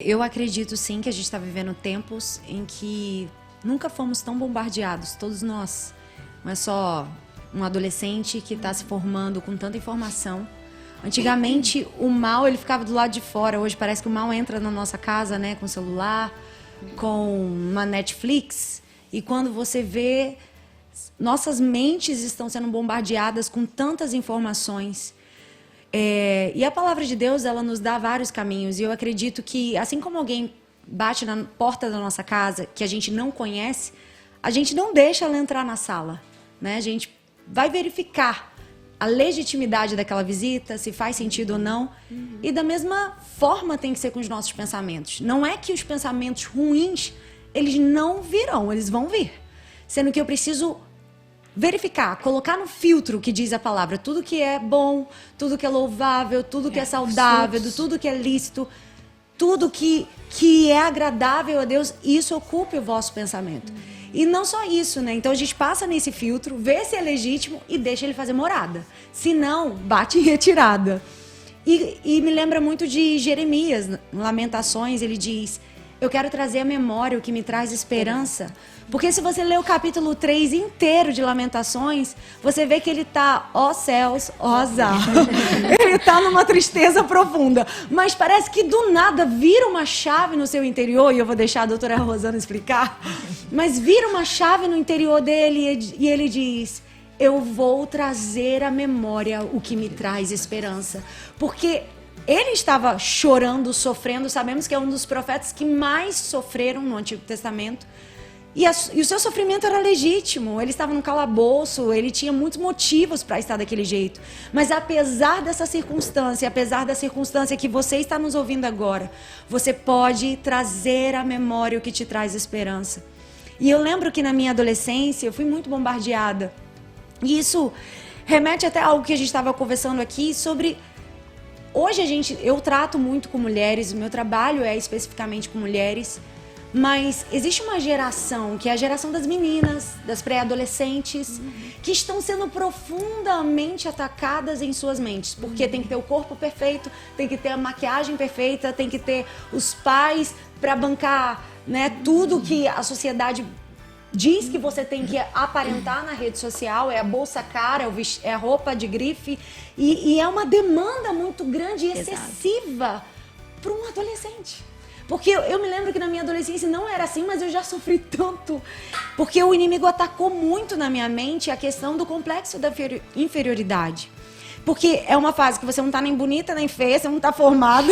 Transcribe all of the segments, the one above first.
Eu acredito sim que a gente está vivendo tempos em que nunca fomos tão bombardeados, todos nós. Não é só um adolescente que está se formando com tanta informação. Antigamente o mal ele ficava do lado de fora, hoje parece que o mal entra na nossa casa, né, com o celular, com uma Netflix, e quando você vê, nossas mentes estão sendo bombardeadas com tantas informações. E a palavra de Deus, ela nos dá vários caminhos. E eu acredito que, assim como alguém bate na porta da nossa casa, que a gente não conhece, a gente não deixa ela entrar na sala, né? A gente vai verificar a legitimidade daquela visita, se faz sentido ou não. E da mesma forma tem que ser com os nossos pensamentos. Não é que os pensamentos ruins, eles não virão, eles vão vir. Sendo que eu preciso verificar, colocar no filtro que diz a palavra, tudo que é bom, tudo que é louvável, tudo que é saudável, tudo que é lícito, tudo que é agradável a Deus, isso ocupe o vosso pensamento. E não só isso, né? Então a gente passa nesse filtro, vê se é legítimo e deixa ele fazer morada. Se não, bate em retirada. E me lembra muito de Jeremias, Lamentações, ele diz: eu quero trazer à memória o que me traz esperança. Porque se você ler o capítulo 3 inteiro de Lamentações, você vê que ele tá, ó céus, ó azar. Ele tá numa tristeza profunda. Mas parece que do nada vira uma chave no seu interior, e eu vou deixar a doutora Rosana explicar, mas vira uma chave no interior dele e ele diz: eu vou trazer à memória o que me traz esperança. Porque ele estava chorando, sofrendo, sabemos que é um dos profetas que mais sofreram no Antigo Testamento. E o seu sofrimento era legítimo, ele estava num calabouço, ele tinha muitos motivos para estar daquele jeito. Mas apesar dessa circunstância, apesar da circunstância que você está nos ouvindo agora, você pode trazer à memória o que te traz esperança. E eu lembro que na minha adolescência eu fui muito bombardeada. E isso remete até a algo que a gente estava conversando aqui sobre... Hoje eu trato muito com mulheres, o meu trabalho é especificamente com mulheres, mas existe uma geração, que é a geração das meninas, das pré-adolescentes, que estão sendo profundamente atacadas em suas mentes, porque tem que ter o corpo perfeito, tem que ter a maquiagem perfeita, tem que ter os pais para bancar, né, tudo que a sociedade diz que você tem que aparentar na rede social, é a bolsa cara, é a roupa de grife, e é uma demanda muito grande e excessiva para um adolescente. Porque eu me lembro que na minha adolescência não era assim, mas eu já sofri tanto. Porque o inimigo atacou muito na minha mente a questão do complexo da inferioridade. Porque é uma fase que você não tá nem bonita nem feia, você não tá formada,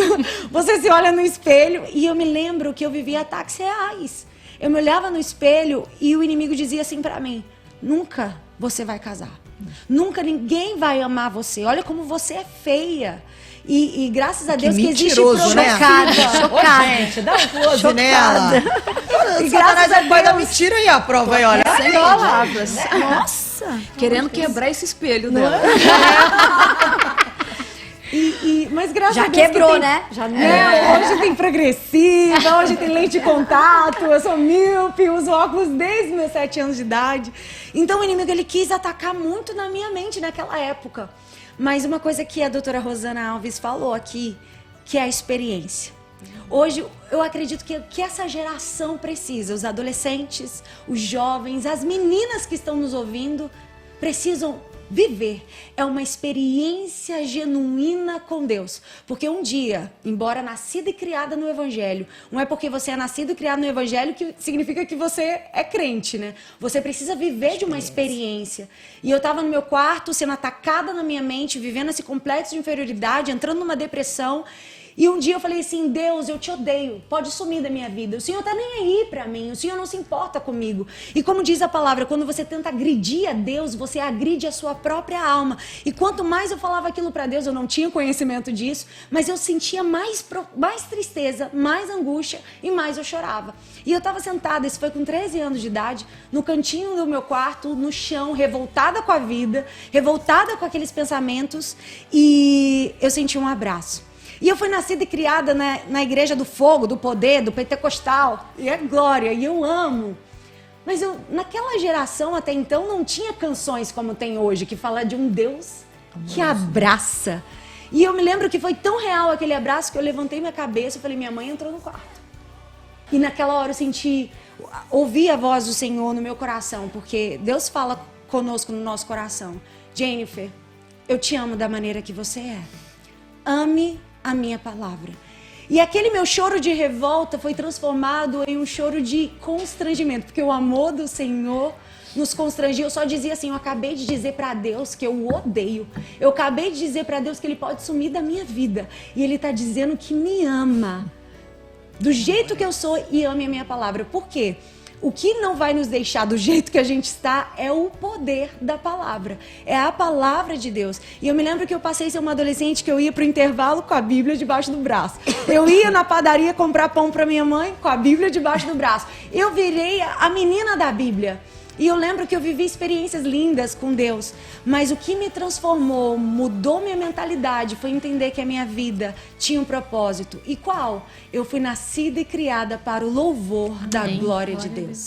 você se olha no espelho. E eu me lembro que eu vivia ataques reais. Eu me olhava no espelho e o inimigo dizia assim pra mim: nunca você vai casar. Nunca ninguém vai amar você. Olha como você é feia. E graças a Deus que existe chocada. Chocada. Ô, gente, dá um close nela. E graças a Deus da mentira aí, a prova aí, olha. Sem palavras. Nossa. Querendo quebrar esse espelho dela. Mas graças já a Deus quebrou, tem, né? Já hoje tem progressiva, hoje tem lente de contato, eu sou míope, uso óculos desde meus 7 anos de idade. Então o inimigo ele quis atacar muito na minha mente naquela época. Mas uma coisa que a doutora Rosana Alves falou aqui, que é a experiência. Hoje eu acredito que essa geração precisa, os adolescentes, os jovens, as meninas que estão nos ouvindo, precisam viver. É uma experiência genuína com Deus. Porque um dia, embora nascida e criada no Evangelho, não é porque você é nascido e criado no Evangelho que significa que você é crente, né? Você precisa viver de uma experiência. E eu estava no meu quarto, sendo atacada na minha mente, vivendo esse complexo de inferioridade, entrando numa depressão. E um dia eu falei assim: Deus, eu te odeio, pode sumir da minha vida. O Senhor tá nem aí pra mim, o Senhor não se importa comigo. E como diz a palavra, quando você tenta agredir a Deus, você agride a sua própria alma. E quanto mais eu falava aquilo pra Deus, eu não tinha conhecimento disso, mas eu sentia mais tristeza, mais angústia e mais eu chorava. E eu tava sentada, isso foi com 13 anos de idade, no cantinho do meu quarto, no chão, revoltada com a vida, revoltada com aqueles pensamentos, e eu senti um abraço. E eu fui nascida e criada na igreja do fogo, do poder, do pentecostal. E é glória, e eu amo. Mas naquela geração até então não tinha canções como tem hoje, que fala de um Deus que abraça. E eu me lembro que foi tão real aquele abraço que eu levantei minha cabeça e falei, minha mãe entrou no quarto. E naquela hora eu ouvi a voz do Senhor no meu coração, porque Deus fala conosco no nosso coração. Jennifer, eu te amo da maneira que você é. Ame a minha palavra. E aquele meu choro de revolta foi transformado em um choro de constrangimento, porque o amor do Senhor nos constrangia. Eu só dizia assim, eu acabei de dizer para Deus que eu o odeio. Eu acabei de dizer para Deus que Ele pode sumir da minha vida. E Ele está dizendo que me ama. Do jeito que eu sou e ame a minha palavra. Por quê? O que não vai nos deixar do jeito que a gente está é o poder da palavra. É a palavra de Deus. E eu me lembro que eu passei a ser uma adolescente que eu ia pro intervalo com a Bíblia debaixo do braço. Eu ia na padaria comprar pão para minha mãe com a Bíblia debaixo do braço. Eu virei a menina da Bíblia. E eu lembro que eu vivi experiências lindas com Deus, mas o que me transformou, mudou minha mentalidade, foi entender que a minha vida tinha um propósito. E qual? Eu fui nascida e criada para o louvor da glória de Deus.